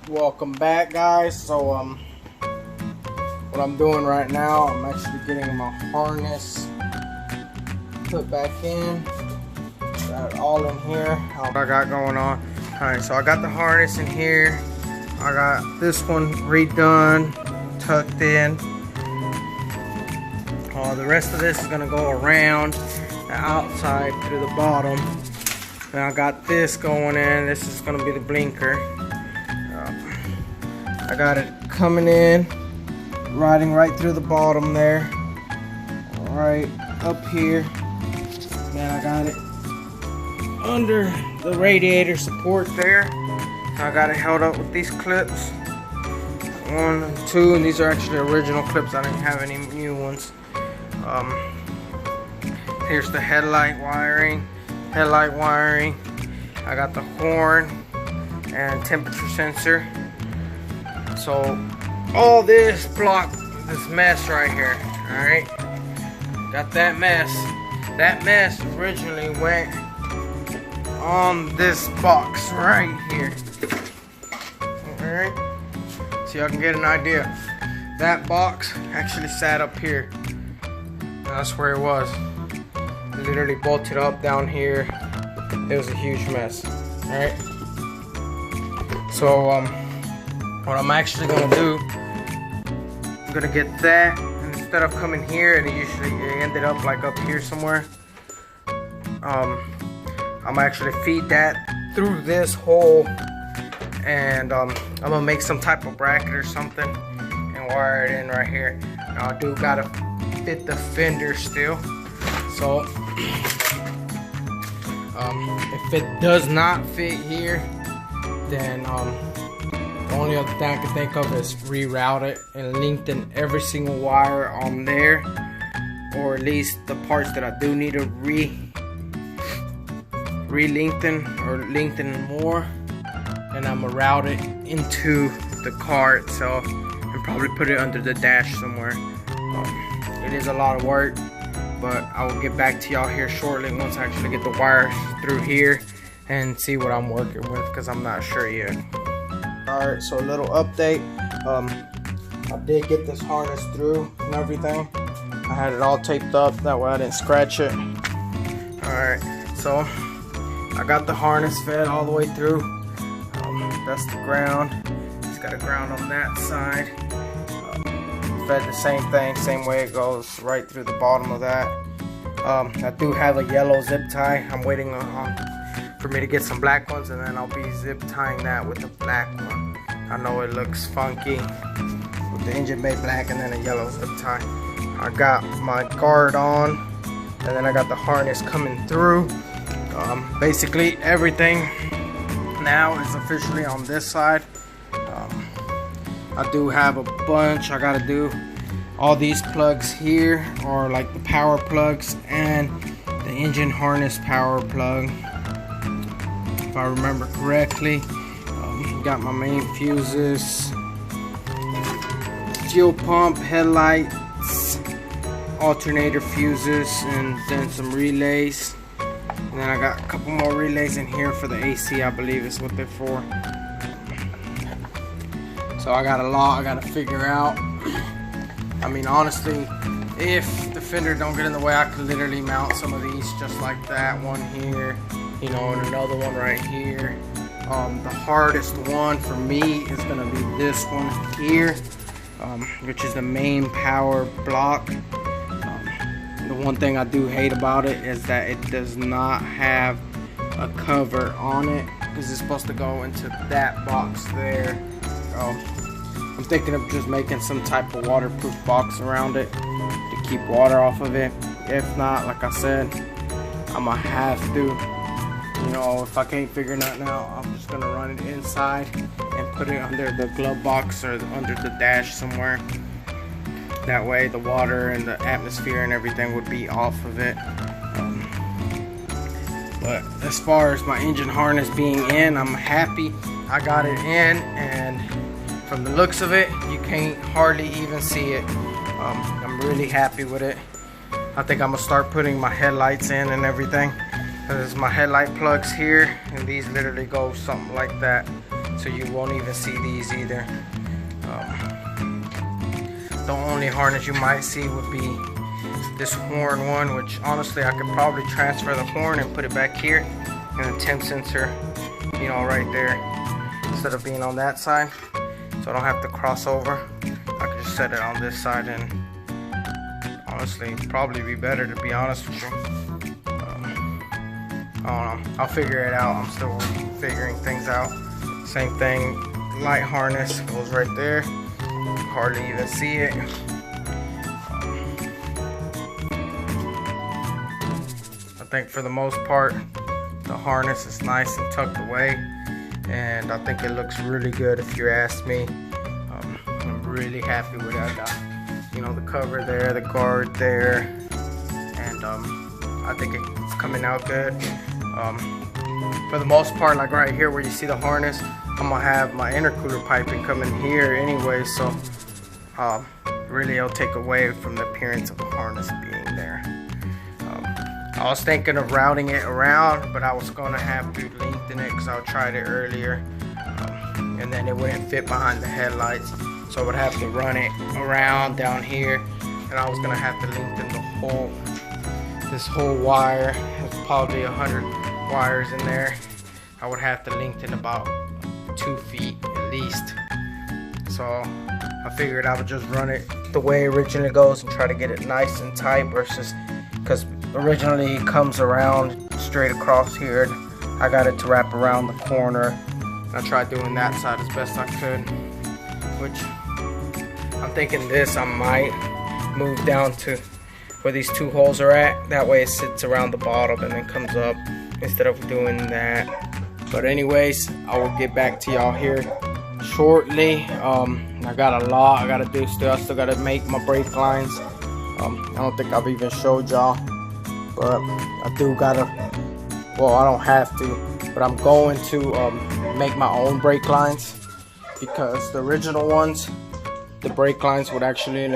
Welcome back, guys. So what I'm doing right now, I'm actually getting my harness put back in. Got it all in here. What I got going on. Alright, so I got the harness in here. I got this one redone, tucked in. The rest of this is gonna go around the outside through the bottom. And I got this going in. This is gonna be the blinker. I got it coming in, riding right through the bottom there, right up here. Then I got it under the radiator support there. I got it held up with these clips. 1 and 2, and these are actually original clips. I didn't have any new ones. Here's the headlight wiring. I got the horn and temperature sensor. So all this blocked this mess right here. Alright, got that mess. That mess originally went on this box right here. Alright, so y'all can get an idea. That box actually sat up here. That's where it was. Literally bolted up down here. It was a huge mess. Alright, so what I'm actually gonna do, I'm gonna get that, and instead of coming here, and it ended up like up here somewhere, I'm actually feed that through this hole, and I'm gonna make some type of bracket or something and wire it in right here. Now I do gotta fit the fender still, so if it does not fit here, then the only other thing I can think of is reroute it and lengthen every single wire on there, or at least the parts that I do need to re-lengthen or lengthen more, and I'm gonna route it into the car itself and probably put it under the dash somewhere. It is a lot of work, but I will get back to y'all here shortly once I actually get the wires through here and see what I'm working with, because I'm not sure yet. Alright, so a little update. I did get this harness through and everything. I had it all taped up, that way I didn't scratch it. Alright, so I got the harness fed all the way through. That's the ground. It's got a ground on that side. Fed the same thing, same way it goes, right through the bottom of that. I do have a yellow zip tie. I'm waiting for me to get some black ones, and then I'll be zip tying that with the black one. I know it looks funky with the engine bay black and then a yellow zip tie. I got my guard on, and then I got the harness coming through. Basically everything now is officially on this side. I do have a bunch I gotta do. All these plugs here are like the power plugs and the engine harness power plug, if I remember correctly. Got my main fuses, fuel pump, headlights, alternator fuses, and then some relays. And then I got a couple more relays in here for the AC, I believe is what they're for. So I got a lot I gotta figure out. I mean, honestly, if the fender don't get in the way, I could literally mount some of these just like that one here, you know, and another one right here. The hardest one for me is gonna be this one here, which is the main power block. The one thing I do hate about it is that it does not have a cover on it, because it's supposed to go into that box there. I'm thinking of just making some type of waterproof box around it to keep water off of it. If not, like I said, I'm gonna have to, you know, if I can't figure nothing out, I'm just gonna run it inside and put it under the glove box or under the dash somewhere. That way the water and the atmosphere and everything would be off of it. But as far as my engine harness being in, I'm happy I got it in, and from the looks of it, you can't hardly even see it. I'm really happy with it. I think I'm gonna start putting my headlights in and everything. There's my headlight plugs here, and these literally go something like that. so you won't even see these either. The only harness you might see would be this horn one, which honestly I could probably transfer the horn and put it back here, and the temp sensor, you know, right there, instead of being on that side, so I don't have to cross over. I could just set it on this side, and honestly probably be better, to be honest with you. I don't know, I'll figure it out. I'm still figuring things out. Same thing, light harness goes right there, hardly even see it. I think for the most part the harness is nice and tucked away, and I think it looks really good if you ask me. I'm really happy with it. I got, you know, the cover there, the guard there, and I think it's coming out good. For the most part, like right here where you see the harness, I'm gonna have my intercooler piping coming here anyway, so really it'll take away from the appearance of the harness being there. I was thinking of routing it around, but I was gonna have to lengthen it because I tried it earlier, and then it wouldn't fit behind the headlights, so I would have to run it around down here, and I was gonna have to lengthen this whole wire. There's probably 100 wires in there. I would have to lengthen about 2 feet at least, so I figured I would just run it the way it originally goes and try to get it nice and tight, versus, because originally it comes around straight across here. I got it to wrap around the corner, and I tried doing that side as best I could, which I'm thinking this I might move down to where these 2 holes are at. That way it sits around the bottom and then comes up, instead of doing that. But anyways, I will get back to y'all here shortly. I got a lot I gotta do still. I still gotta make my brake lines. I don't think I've even showed y'all, but I do gotta, well, I don't have to, but I'm going to make my own brake lines, because the original ones, the brake lines would actually